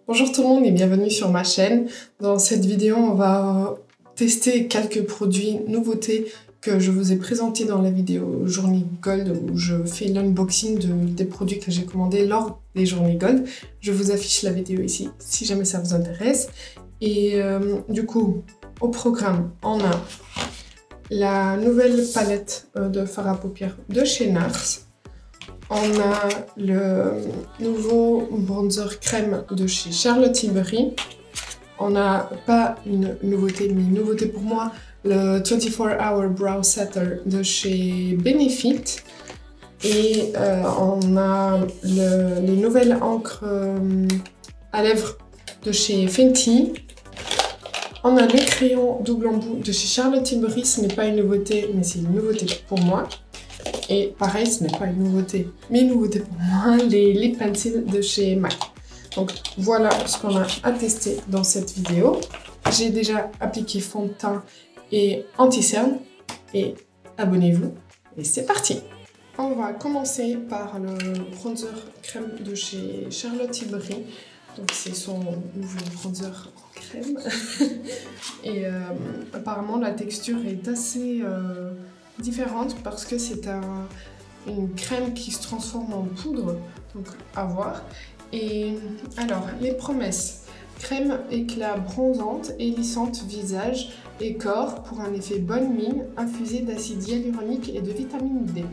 Bonjour tout le monde et bienvenue sur ma chaîne. Dans cette vidéo, on va tester quelques produits nouveautés que je vous ai présentés dans la vidéo Journée Gold où je fais l'unboxing des produits que j'ai commandés lors des Journées Gold. Je vous affiche la vidéo ici si jamais ça vous intéresse. Et du coup, au programme, on a la nouvelle palette de fard à paupières de chez NARS. On a le nouveau bronzer crème de chez Charlotte Tilbury. On n'a pas une nouveauté, mais une nouveauté pour moi, le 24 Hour Brow Setter de chez Benefit. Et on a les nouvelles encres à lèvres de chez Fenty. On a les crayons double embout de chez Charlotte Tilbury. Ce n'est pas une nouveauté, mais c'est une nouveauté pour moi. Et pareil, ce n'est pas une nouveauté, mais une nouveauté pour moi, les lip pencils de chez MAC. Donc voilà ce qu'on a à tester dans cette vidéo. J'ai déjà appliqué fond de teint et anti-cerne. Et abonnez-vous, et c'est parti! On va commencer par le bronzer crème de chez Charlotte Tilbury. Donc c'est son nouveau bronzer en crème. Et apparemment la texture est assez différente parce que c'est une crème qui se transforme en poudre, donc à voir. Et alors, les promesses: crème éclat bronzante et lissante visage et corps pour un effet bonne mine, infusé d'acide hyaluronique et de vitamine D.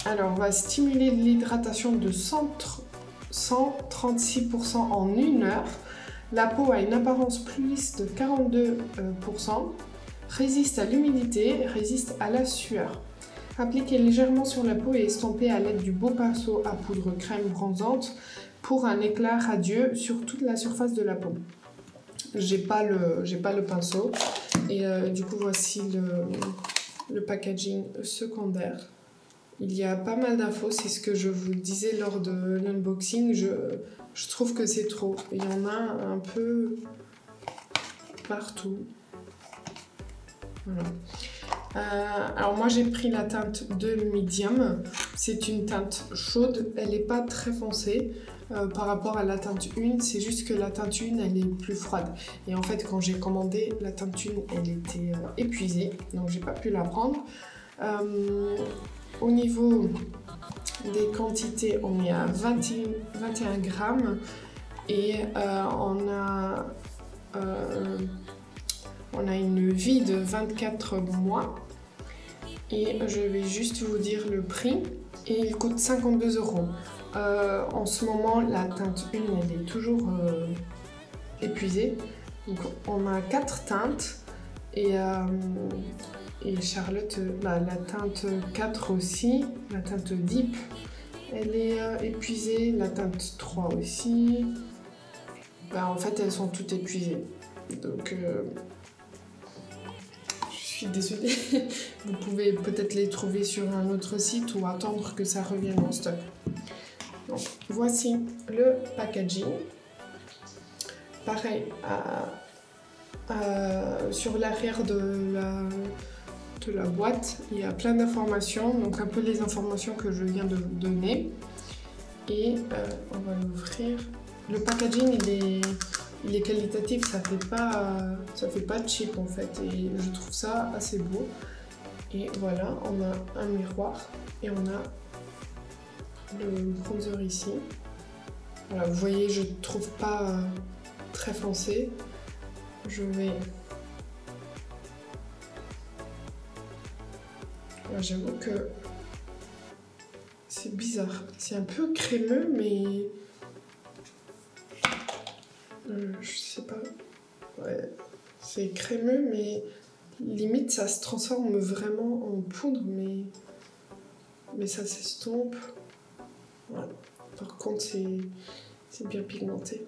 Alors, on va stimuler l'hydratation de 136% en 1 heure. La peau a une apparence plus lisse de 42%. Résiste à l'humidité, résiste à la sueur. Appliquez légèrement sur la peau et estampez à l'aide du beau pinceau à poudre crème bronzante pour un éclat radieux sur toute la surface de la peau. J'ai pas le pinceau et du coup voici le packaging secondaire. Il y a pas mal d'infos, c'est ce que je vous disais lors de l'unboxing. Je trouve que c'est trop. Il y en a un peu partout. Voilà. Alors moi j'ai pris la teinte de Medium, c'est une teinte chaude, elle n'est pas très foncée par rapport à la teinte 1, c'est juste que la teinte 1 elle est plus froide. Et en fait quand j'ai commandé la teinte 1 elle était épuisée, donc j'ai pas pu la prendre. Au niveau des quantités, on est à 21 grammes et on a une vie de 24 mois et je vais juste vous dire le prix et il coûte 52 €. En ce moment la teinte 1 elle est toujours épuisée, donc on a 4 teintes et Charlotte, la teinte 4 aussi, la teinte Deep elle est épuisée, la teinte 3 aussi, en fait elles sont toutes épuisées, donc je suis désolée, vous pouvez peut-être les trouver sur un autre site ou attendre que ça revienne en stock. Donc voici le packaging. Pareil, sur l'arrière de la boîte, il y a plein d'informations, donc un peu les informations que je viens de vous donner. Et on va l'ouvrir. Le packaging il est qualitatif, ça fait pas cheap en fait, et je trouve ça assez beau. Et voilà, on a un miroir et on a le bronzer ici. Voilà, vous voyez, je trouve pas très foncé. J'avoue que c'est bizarre, c'est un peu crémeux, mais je sais pas, ouais, c'est crémeux, mais limite ça se transforme vraiment en poudre, mais ça s'estompe. Voilà. Par contre c'est bien pigmenté.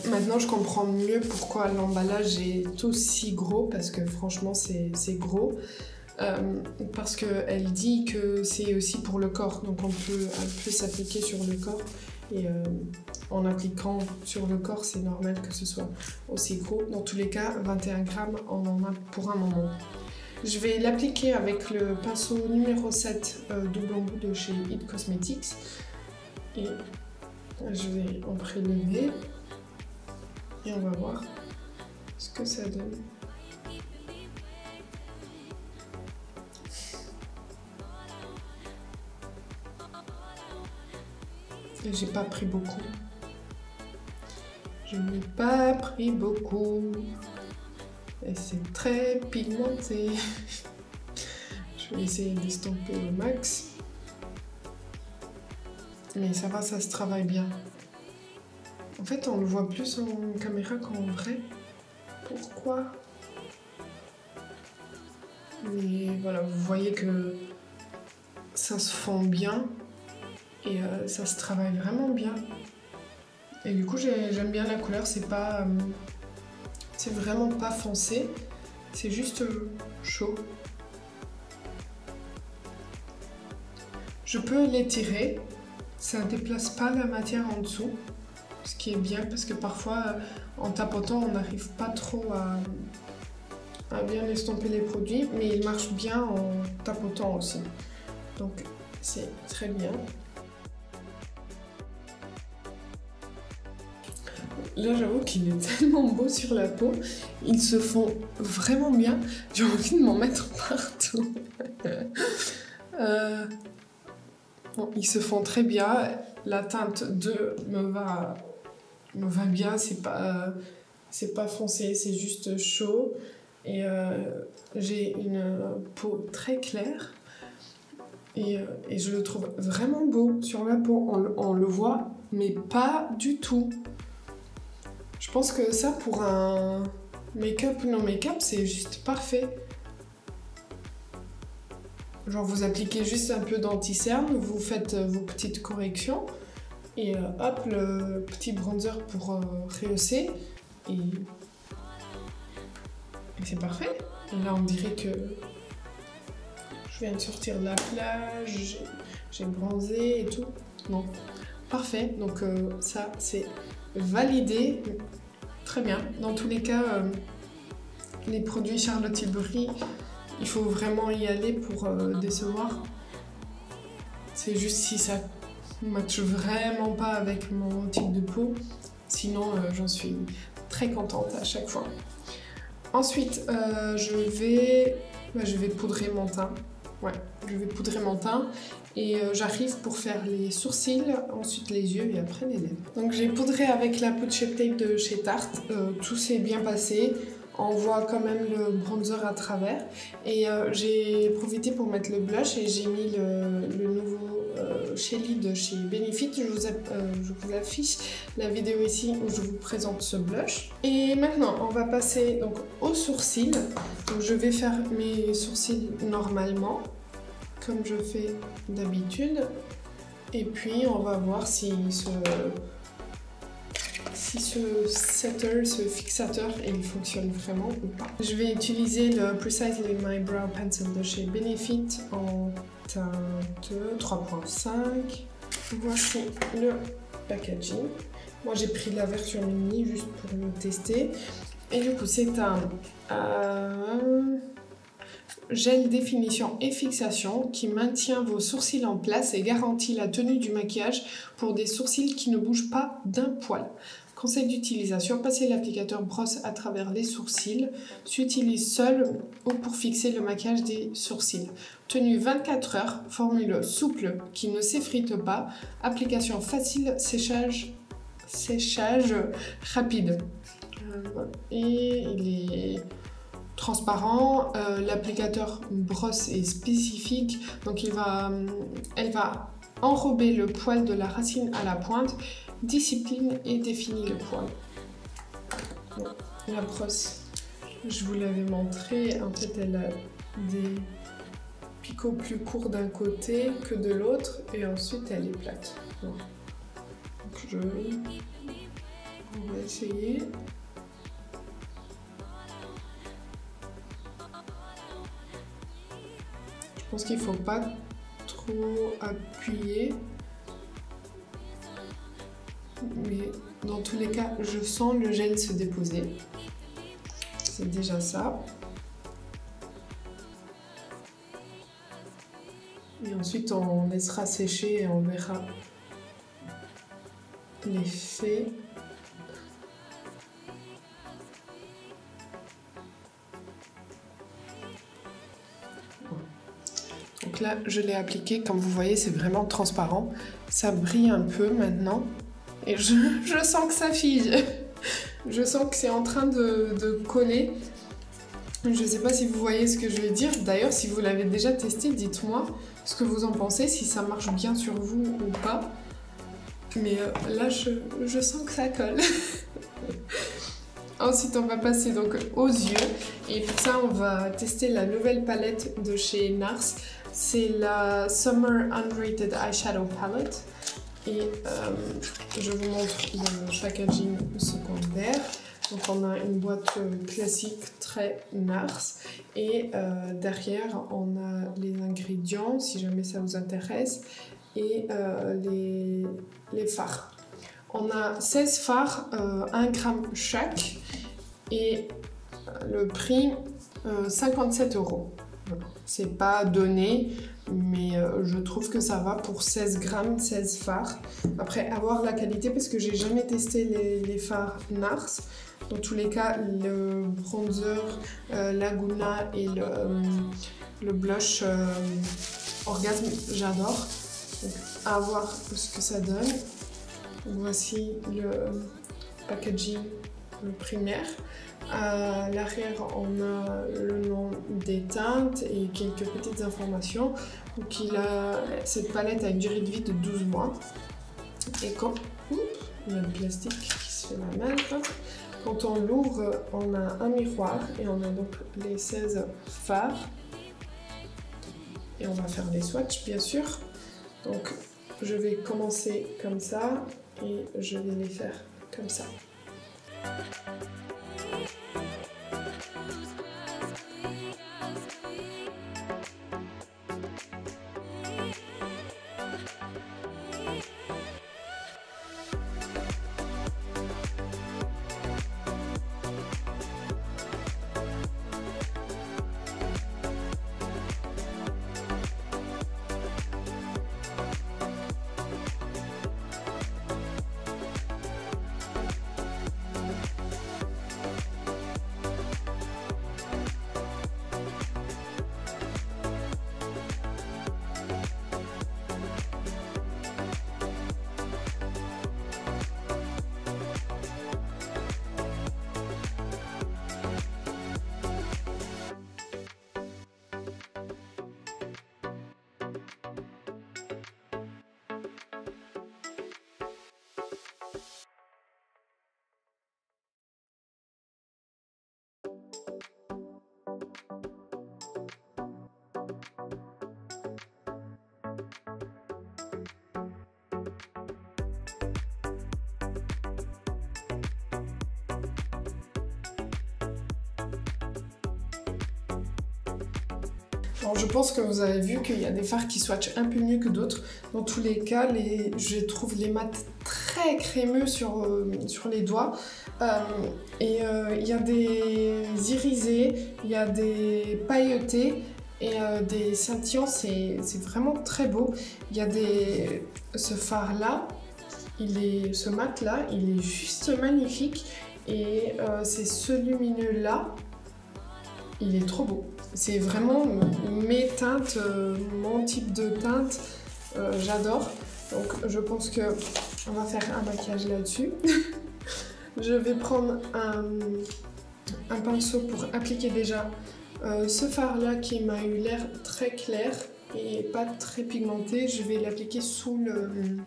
Maintenant je comprends mieux pourquoi l'emballage est aussi gros, parce que franchement c'est gros. Parce qu'elle dit que c'est aussi pour le corps, donc elle peut s'appliquer sur le corps. Et en appliquant sur le corps, c'est normal que ce soit aussi gros. Dans tous les cas, 21 grammes, on en a pour un moment. Je vais l'appliquer avec le pinceau numéro 7 double embout de chez It Cosmetics. Et Je vais en prélever et on va voir ce que ça donne. Et j'ai pas pris beaucoup. Je n'ai pas pris beaucoup. Et c'est très pigmenté. Je vais essayer d'estomper au max. Mais ça va, ça se travaille bien. En fait, on le voit plus en caméra qu'en vrai. Pourquoi? Mais voilà, vous voyez que ça se fond bien. Et ça se travaille vraiment bien. Et du coup, j'aime bien la couleur. C'est pas... c'est vraiment pas foncé. C'est juste chaud. Je peux l'étirer. Ça ne déplace pas la matière en dessous. Ce qui est bien parce que parfois, en tapotant, on n'arrive pas trop à bien estomper les produits. Mais il marche bien en tapotant aussi. Donc, c'est très bien. Là, j'avoue qu'il est tellement beau sur la peau. Ils se font vraiment bien. J'ai envie de m'en mettre partout. Bon, ils se font très bien. La teinte 2 me va bien. C'est pas foncé, c'est juste chaud. Et j'ai une peau très claire. Et je le trouve vraiment beau sur la peau. On le voit, mais pas du tout. Je pense que ça, pour un make-up ou non make-up, c'est juste parfait. Genre, vous appliquez juste un peu d'anti-cerne, vous faites vos petites corrections, et hop, le petit bronzer pour rehausser, et c'est parfait. Et là, on dirait que je viens de sortir de la plage, j'ai bronzé et tout. Non, parfait. Donc ça, c'est validé. Très bien. Dans tous les cas, les produits Charlotte Tilbury, il faut vraiment y aller pour décevoir. C'est juste si ça ne matche vraiment pas avec mon type de peau. Sinon, j'en suis très contente à chaque fois. Ensuite, je vais poudrer mon teint. Ouais, je vais poudrer mon teint. Et j'arrive pour faire les sourcils, ensuite les yeux et après les lèvres. Donc j'ai poudré avec la poudre Shape Tape de chez Tarte. Tout s'est bien passé. On voit quand même le bronzer à travers. Et j'ai profité pour mettre le blush et j'ai mis le nouveau Shelly de chez Benefit. Je vous affiche la vidéo ici où je vous présente ce blush. Et maintenant, on va passer donc aux sourcils. Donc, je vais faire mes sourcils normalement, comme je fais d'habitude. Et puis, on va voir si ce setter, ce fixateur, il fonctionne vraiment ou pas. Je vais utiliser le Precisely My Brow Pencil de chez Benefit en teinte 3.5. Voici le packaging. Moi, j'ai pris la version mini juste pour le tester. Et du coup, c'est un gel définition et fixation qui maintient vos sourcils en place et garantit la tenue du maquillage pour des sourcils qui ne bougent pas d'un poil. Conseil d'utilisation, passer l'applicateur brosse à travers les sourcils. S'utilise seul ou pour fixer le maquillage des sourcils. Tenue 24 heures, formule souple qui ne s'effrite pas. Application facile, séchage rapide. Et il est transparent, l'applicateur brosse est spécifique, donc elle va enrober le poil de la racine à la pointe, discipline et définit le poil. Bon, la brosse, je vous l'avais montré, en fait elle a des picots plus courts d'un côté que de l'autre et ensuite elle est plate. Bon. Donc on va essayer. Je pense qu'il ne faut pas trop appuyer. Mais dans tous les cas, je sens le gel se déposer. C'est déjà ça. Et ensuite, on laissera sécher et on verra l'effet. Donc là, je l'ai appliqué. Comme vous voyez, c'est vraiment transparent. Ça brille un peu maintenant. Et je sens que ça fige. Je sens que c'est en train de coller. Je ne sais pas si vous voyez ce que je veux dire. D'ailleurs, si vous l'avez déjà testé, dites-moi ce que vous en pensez, si ça marche bien sur vous ou pas. Mais là, je sens que ça colle. Ensuite, on va passer donc aux yeux. Et pour ça, on va tester la nouvelle palette de chez NARS. C'est la Summer Unrated Eyeshadow Palette. Et je vous montre le packaging secondaire. Donc on a une boîte classique très NARS. Et derrière, on a les ingrédients, si jamais ça vous intéresse. Et les fards. On a 16 fards, 1 gramme chaque. Et le prix, 57 €. C'est pas donné, mais je trouve que ça va pour 16 grammes, 16 fards. Après, à voir la qualité, parce que j'ai jamais testé les fards NARS. Dans tous les cas, le bronzer Laguna et le blush Orgasme, j'adore. Donc, à voir ce que ça donne. Donc, voici le packaging primaire. À l'arrière, on a le nom des teintes et quelques petites informations. Donc, cette palette a une durée de vie de 12 mois. Et quand il y a le plastique qui se fait la malle, quand on l'ouvre, on a un miroir et on a donc les 16 fards. Et on va faire les swatchs, bien sûr. Donc, je vais commencer comme ça et je vais les faire comme ça. Alors, je pense que vous avez vu qu'il y a des fards qui swatchent un peu mieux que d'autres. Dans tous les cas, je trouve les mats très crémeux sur les doigts. Il y a des irisés, il y a des pailletés et des scintillants. C'est vraiment très beau. Il y a ce fard-là, ce mat-là, il est juste magnifique. Et c'est ce lumineux-là, il est trop beau. C'est vraiment mes teintes, mon type de teinte, j'adore. Donc je pense qu'on va faire un maquillage là-dessus. Je vais prendre un pinceau pour appliquer déjà ce fard-là qui m'a eu l'air très clair et pas très pigmenté. Je vais l'appliquer sous le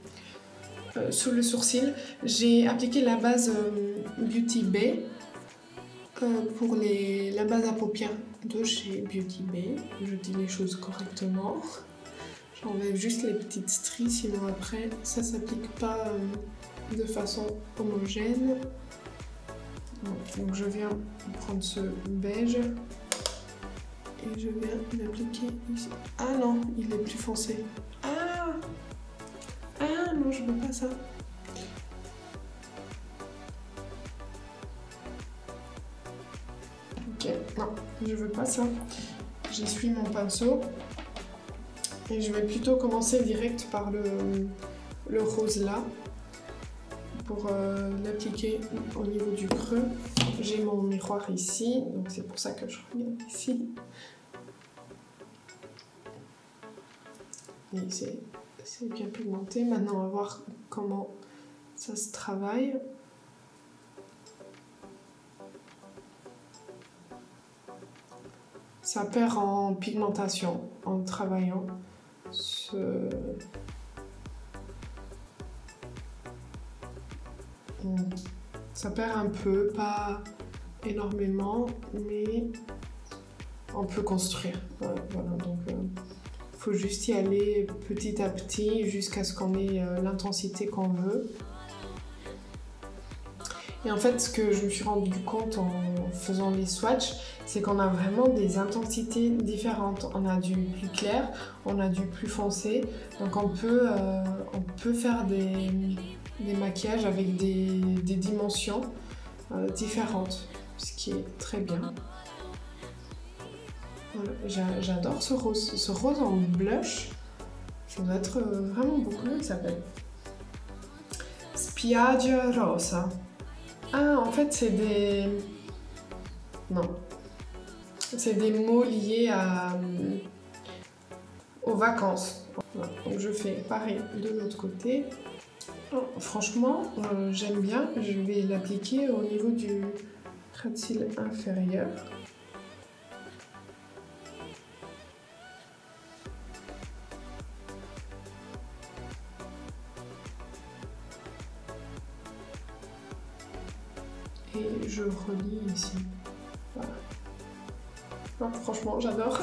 sourcil. J'ai appliqué la base Beauty Bay. Pour la base à paupières de chez Beauty Bay, je dis les choses correctement. J'enlève juste les petites stries, sinon après ça s'applique pas de façon homogène. Donc je viens prendre ce beige et je viens l'appliquer ici. Ah non, il est plus foncé. Ah non, je veux pas ça. Ok, non, je veux pas ça. J'essuie mon pinceau et je vais plutôt commencer direct par le rose là. pour l'appliquer au niveau du creux, j'ai mon miroir ici, donc c'est pour ça que je regarde ici. Et c'est bien pigmenté. Maintenant, on va voir comment ça se travaille. Ça perd en pigmentation en travaillant. Ça perd un peu, pas énormément, mais on peut construire. Voilà, donc faut juste y aller petit à petit jusqu'à ce qu'on ait l'intensité qu'on veut. Et en fait, ce que je me suis rendu compte en faisant les swatchs, c'est qu'on a vraiment des intensités différentes. On a du plus clair, on a du plus foncé. Donc on peut faire des maquillages avec des dimensions différentes, ce qui est très bien. Voilà, j'adore ce rose. Ce rose en blush, ça doit être vraiment beau. Comment il s'appelle? Spiaggia Rosa. Ah, en fait, c'est des... Non. C'est des mots liés aux vacances. Voilà. Donc je fais pareil de l'autre côté. Oh, franchement, j'aime bien. Je vais l'appliquer au niveau du ras de cils inférieur. Et je relis ici. Voilà. Oh, franchement, j'adore.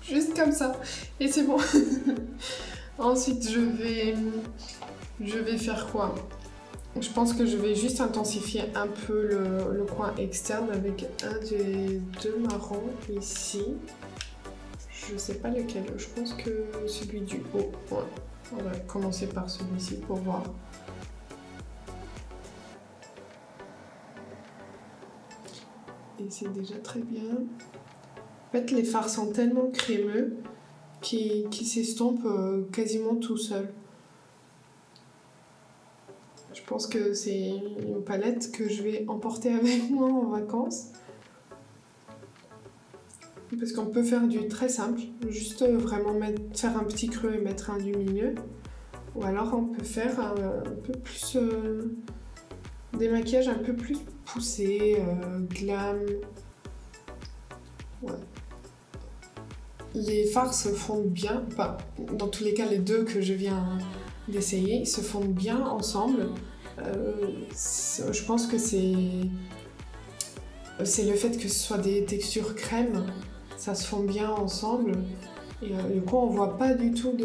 Juste comme ça. Et c'est bon. Ensuite, je vais faire quoi? Je pense que je vais juste intensifier un peu le coin externe avec un des deux marrons ici. Je sais pas lequel. Je pense que celui du haut. Ouais. On va commencer par celui-ci pour voir. Et c'est déjà très bien. En fait, les fards sont tellement crémeux qu'ils s'estompent quasiment tout seuls. Je pense que c'est une palette que je vais emporter avec moi en vacances. Parce qu'on peut faire du très simple, juste vraiment faire un petit creux et mettre un du milieu. Ou alors on peut faire un peu plus... des maquillages un peu plus poussés, glam. Ouais. Les fards se fondent bien, enfin, dans tous les cas les deux que je viens d'essayer, ils se fondent bien ensemble. Je pense que c'est le fait que ce soit des textures crème, ça se fond bien ensemble. Et du coup on voit pas du tout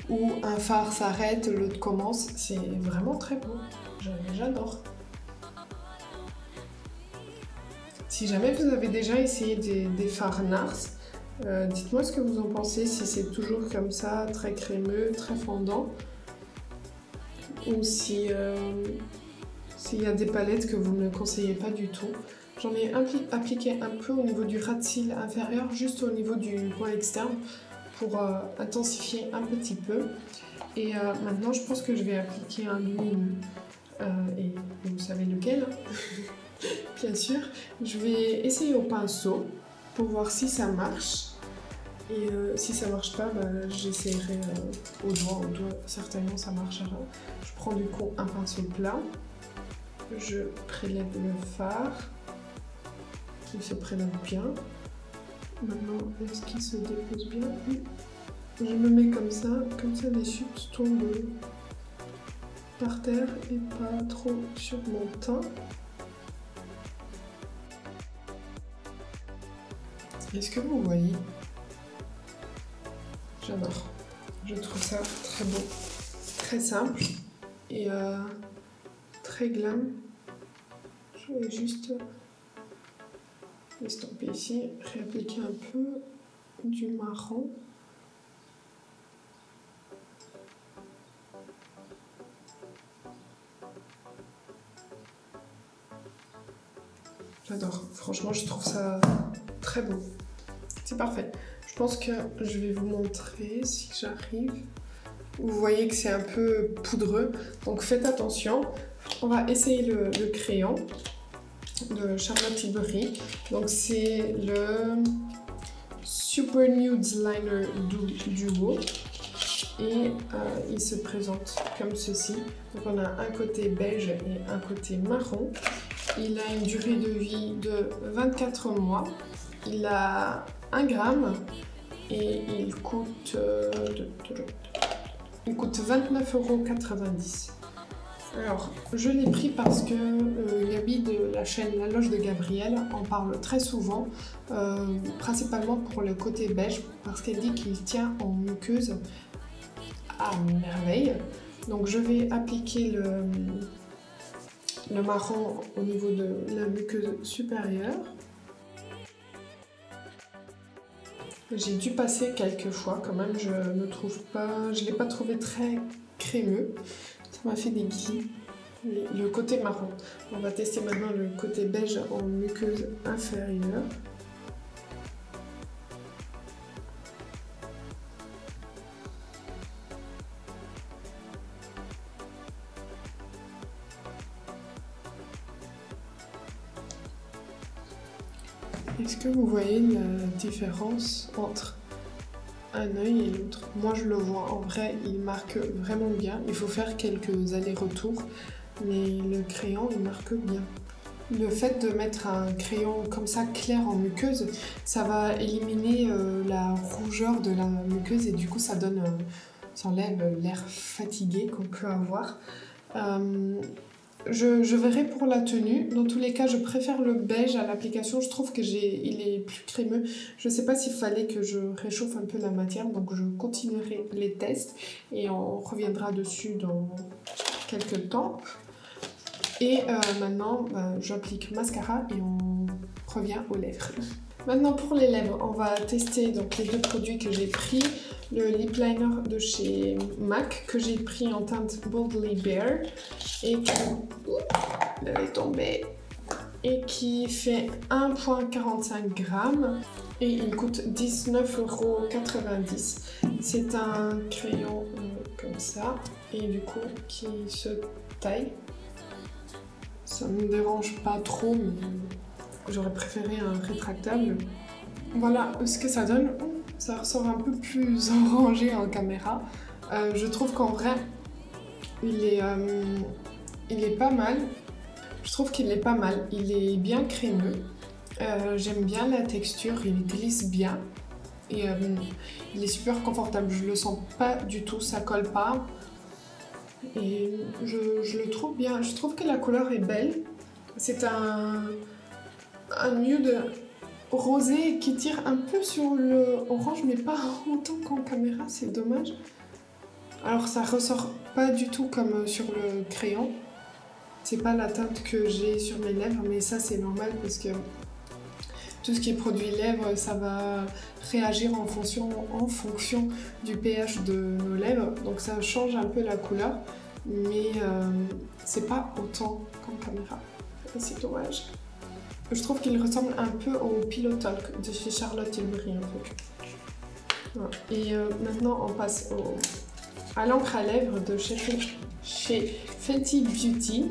où un fard s'arrête, l'autre commence. C'est vraiment très beau, j'adore. Si jamais vous avez déjà essayé des fards NARS, dites-moi ce que vous en pensez, si c'est toujours comme ça, très crémeux, très fondant, ou s'il y a des palettes que vous ne conseillez pas du tout. J'en ai appliqué un peu au niveau du ras de cils inférieur, juste au niveau du coin externe, pour intensifier un petit peu. Et maintenant, je pense que je vais appliquer un lumineux, et vous savez lequel, hein. Bien sûr. Je vais essayer au pinceau pour voir si ça marche. Et si ça marche pas, j'essaierai au doigt. Certainement ça marchera. Je prends du coup un pinceau plat. Je prélève le fard. Il se prélève bien. Maintenant, est-ce qu'il se dépose bien? Oui. Je me mets comme ça les chutes tombent par terre et pas trop sur mon teint. Est-ce que vous voyez? J'adore. Je trouve ça très beau, très simple et très glam. Je vais juste estomper ici, réappliquer un peu du marron. J'adore. Franchement, je trouve ça très beau. C'est parfait. Je pense que je vais vous montrer si j'arrive Vous voyez que c'est un peu poudreux, donc faites attention. On va essayer le crayon de Charlotte Tilbury. Donc c'est le Super Nude Liner Duo. Et il se présente comme ceci. Donc on a un côté beige et un côté marron. Il a une durée de vie de 24 mois. Il a 1 gramme et il coûte 29,90 €. Alors, je l'ai pris parce que Gabi de la chaîne La Loge de Gabrielle en parle très souvent, principalement pour le côté beige, parce qu'elle dit qu'il tient en muqueuse à merveille. Donc je vais appliquer le marron au niveau de la muqueuse supérieure. J'ai dû passer quelques fois quand même, je l'ai pas trouvé très crémeux. Ça m'a fait des glis. Le côté marron. On va tester maintenant le côté beige en muqueuse inférieure. Est-ce que vous voyez la différence entre un œil et l'autre? Moi je le vois, en vrai il marque vraiment bien. Il faut faire quelques allers-retours, mais le crayon il marque bien. Le fait de mettre un crayon comme ça clair en muqueuse, ça va éliminer la rougeur de la muqueuse et du coup ça enlève l'air fatigué qu'on peut avoir. Je verrai pour la tenue. Dans tous les cas, je préfère le beige à l'application. Je trouve qu'il est plus crémeux. Je ne sais pas s'il fallait que je réchauffe un peu la matière, donc je continuerai les tests et on reviendra dessus dans quelques temps. Et maintenant, j'applique mascara et on revient aux lèvres. Maintenant pour les lèvres, on va tester donc les 2 produits que j'ai pris. Le lip liner de chez MAC que j'ai pris en teinte Boldly Bare et qui fait 1,45 g et il coûte 19,90 €. C'est un crayon comme ça et du coup qui se taille. Ça ne me dérange pas trop, mais j'aurais préféré un rétractable. Voilà ce que ça donne. Ça ressort un peu plus orangé en caméra. Je trouve qu'en vrai, il est pas mal. Je trouve qu'il est pas mal. Il est bien crémeux. J'aime bien la texture, il glisse bien. Et il est super confortable. Je le sens pas du tout, ça colle pas. Et je le trouve bien. Je trouve que la couleur est belle. C'est un nude rosé qui tire un peu sur le orange, mais pas autant qu'en caméra, c'est dommage. Alors ça ressort pas du tout comme sur le crayon. C'est pas la teinte que j'ai sur mes lèvres, mais ça c'est normal parce que tout ce qui est produit lèvres, ça va réagir en fonction du pH de nos lèvres. Donc ça change un peu la couleur, mais c'est pas autant qu'en caméra. C'est dommage. Je trouve qu'il ressemble un peu au Pillow Talk de chez Charlotte Tilbury en fait. Voilà. Et maintenant on passe à l'encre à lèvres de chez Fenty Beauty.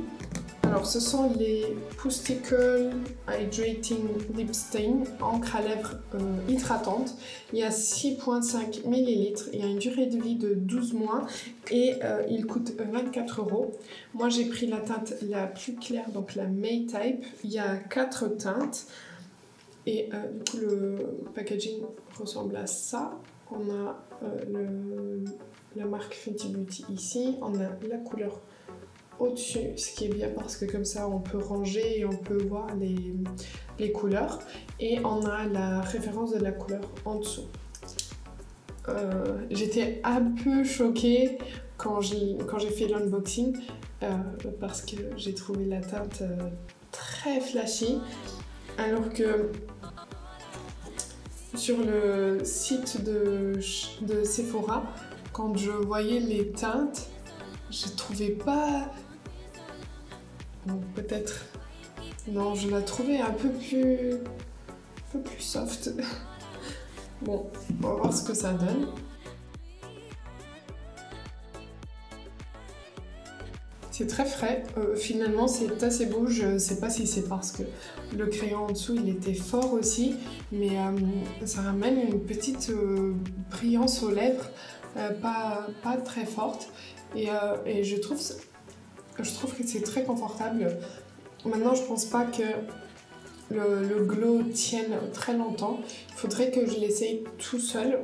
Alors ce sont les Pousticle Hydrating Lip Stain, encre à lèvres hydratante. Il y a 6,5 ml, il y a une durée de vie de 12 mois et il coûte 24 €. Moi j'ai pris la teinte la plus claire, donc la May Type. Il y a 4 teintes et du coup le packaging ressemble à ça. On a la marque Fenty Beauty ici, on a la couleur au-dessus, ce qui est bien parce que comme ça on peut ranger et on peut voir les couleurs, et on a la référence de la couleur en dessous. J'étais un peu choquée quand j'ai fait l'unboxing parce que j'ai trouvé la teinte très flashy, alors que sur le site de Sephora, quand je voyais les teintes, je trouvais pas... Bon, peut-être... Non, je la trouvais un peu plus soft. Bon, on va voir ce que ça donne. C'est très frais, finalement c'est assez beau, je sais pas si c'est parce que le crayon en dessous il était fort aussi, mais ça ramène une petite brillance aux lèvres, pas très forte, et je trouve que c'est très confortable. Maintenant je pense pas que le glow tienne très longtemps, il faudrait que je l'essaye tout seul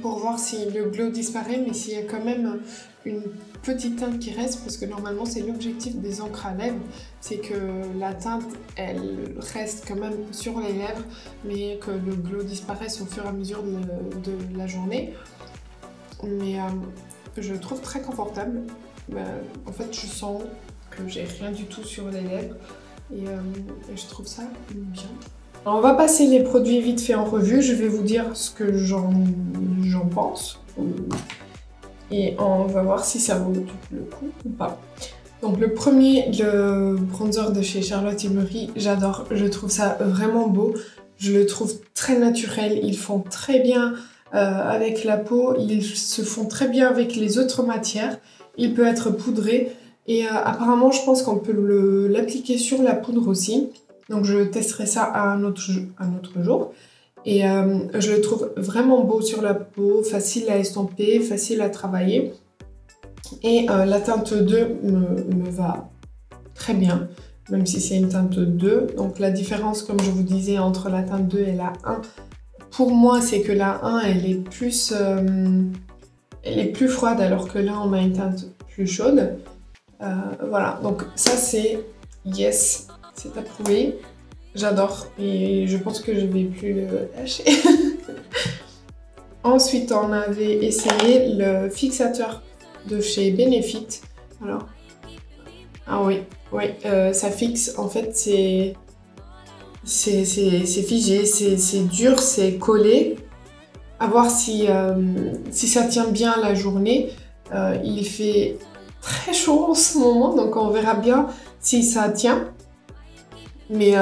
pour voir si le glow disparaît, mais s'il y a quand même une petite teinte qui reste, parce que normalement c'est l'objectif des encres à lèvres, c'est que la teinte elle reste quand même sur les lèvres, mais que le glow disparaisse au fur et à mesure de la journée. Mais je le trouve très confortable. En fait je sens que j'ai rien du tout sur les lèvres et je trouve ça bien. Alors, on va passer les produits vite fait en revue, je vais vous dire ce que j'en pense et on va voir si ça vaut le coup ou pas. Donc le premier, le bronzer de chez Charlotte Tilbury, j'adore, je trouve ça vraiment beau, je le trouve très naturel, ils font très bien avec la peau, ils se font très bien avec les autres matières, il peut être poudré et apparemment je pense qu'on peut l'appliquer sur la poudre aussi. Donc je testerai ça un autre jour. Et je le trouve vraiment beau sur la peau, facile à estomper, facile à travailler. Et la teinte 2 me va très bien, même si c'est une teinte 2. Donc la différence, comme je vous disais, entre la teinte 2 et la 1, pour moi, c'est que la 1, elle est plus froide, alors que là, on a une teinte plus chaude. Voilà, donc ça c'est yes. C'est approuvé, j'adore et je pense que je vais plus le lâcher. Ensuite, on avait essayé le fixateur de chez Benefit. Alors, ah oui, ça fixe. En fait, c'est figé, c'est dur, c'est collé. À voir si ça tient bien la journée. Il fait très chaud en ce moment, donc on verra bien si ça tient. Mais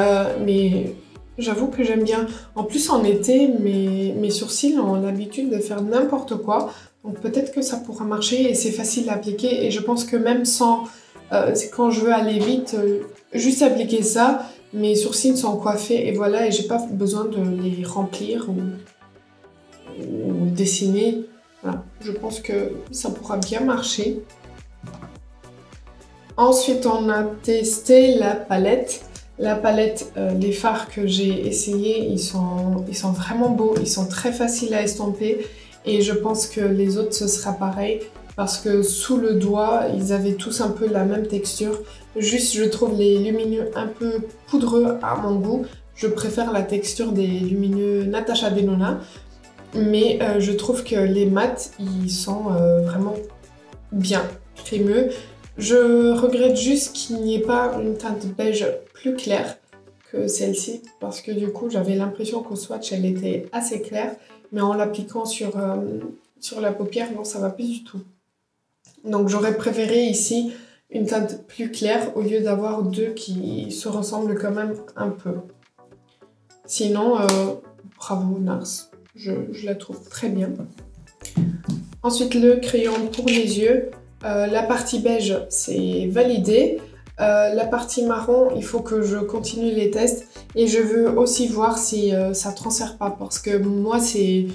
j'avoue que j'aime bien. En plus, en été, mes sourcils ont l'habitude de faire n'importe quoi. Donc peut-être que ça pourra marcher et c'est facile à appliquer. Et je pense que même sans... quand je veux aller vite, juste appliquer ça, mes sourcils sont coiffés et voilà. Et j'ai pas besoin de les remplir ou dessiner. Voilà. Je pense que ça pourra bien marcher. Ensuite, on a testé la palette. La palette, les fards que j'ai essayés, ils sont vraiment beaux, ils sont très faciles à estomper et je pense que les autres ce sera pareil parce que sous le doigt, ils avaient tous un peu la même texture. Juste, je trouve les lumineux un peu poudreux à mon goût. Je préfère la texture des lumineux Natasha Denona, mais je trouve que les mats, ils sont vraiment bien, crémeux. Je regrette juste qu'il n'y ait pas une teinte beige plus claire que celle-ci parce que du coup j'avais l'impression qu'au swatch elle était assez claire, mais en l'appliquant sur la paupière, non, ça va plus du tout. Donc j'aurais préféré ici une teinte plus claire au lieu d'avoir deux qui se ressemblent quand même un peu. Sinon, bravo Nars, je la trouve très bien. Ensuite le crayon pour les yeux. La partie beige, c'est validé. La partie marron, il faut que je continue les tests. Et je veux aussi voir si ça transfère pas. Parce que moi, c'est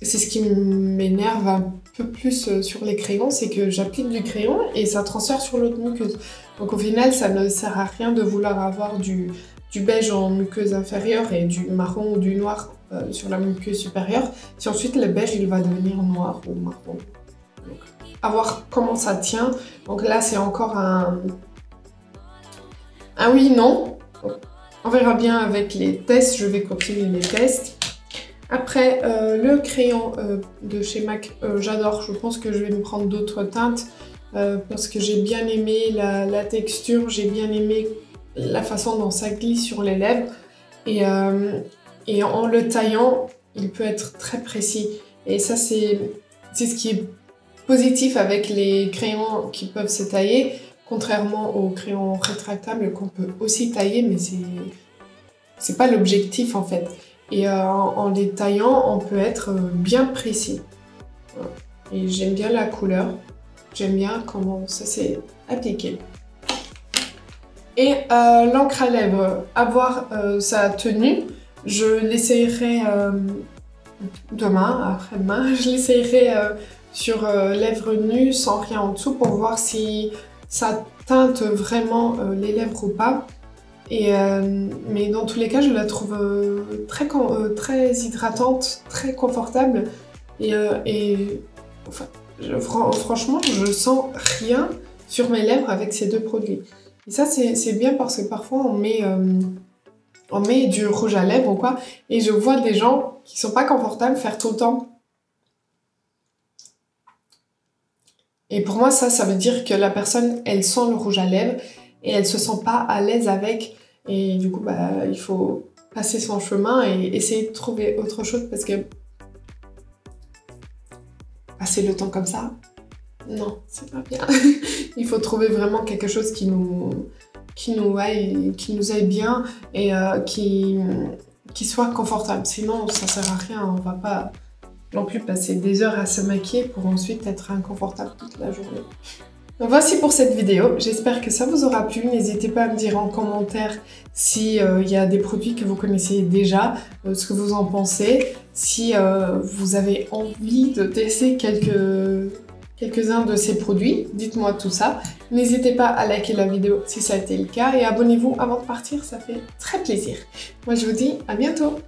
ce qui m'énerve un peu plus sur les crayons. C'est que j'applique du crayon et ça transfère sur l'autre muqueuse. Donc au final, ça ne sert à rien de vouloir avoir du beige en muqueuse inférieure et du marron ou du noir sur la muqueuse supérieure. Si ensuite le beige, il va devenir noir ou marron. Donc, à voir comment ça tient. Donc là, c'est encore un oui, non. On verra bien avec les tests. Je vais continuer les tests. Après, le crayon de chez MAC, j'adore. Je pense que je vais me prendre d'autres teintes parce que j'ai bien aimé la texture. J'ai bien aimé la façon dont ça glisse sur les lèvres. Et en le taillant, il peut être très précis. Et ça, c'est ce qui est positif avec les crayons qui peuvent se tailler, contrairement aux crayons rétractables qu'on peut aussi tailler, mais c'est pas l'objectif en fait. Et en les taillant, on peut être bien précis. Voilà. Et j'aime bien la couleur, j'aime bien comment ça s'est appliquer. Et l'encre à lèvres, avoir sa tenue, je l'essayerai demain, après-demain, je l'essayerai sur lèvres nues sans rien en dessous pour voir si ça teinte vraiment les lèvres ou pas. Mais dans tous les cas, je la trouve très hydratante, très confortable enfin, franchement, je sens rien sur mes lèvres avec ces deux produits. Et ça, c'est bien parce que parfois on met du rouge à lèvres ou quoi, et je vois des gens qui sont pas confortables faire tout le temps. Et pour moi, ça veut dire que la personne, elle sent le rouge à lèvres et elle se sent pas à l'aise avec. Et du coup, bah, il faut passer son chemin et essayer de trouver autre chose parce que passer le temps comme ça, non, c'est pas bien. Il faut trouver vraiment quelque chose qui nous aille bien et qui soit confortable. Sinon, ça sert à rien. On va pas non plus passer des heures à se maquiller pour ensuite être inconfortable toute la journée. Donc voici pour cette vidéo, j'espère que ça vous aura plu. N'hésitez pas à me dire en commentaire si y a des produits que vous connaissez déjà, ce que vous en pensez, si vous avez envie de tester quelques-uns de ces produits, dites-moi tout ça. N'hésitez pas à liker la vidéo si ça a été le cas et abonnez-vous avant de partir, ça fait très plaisir. Moi je vous dis à bientôt.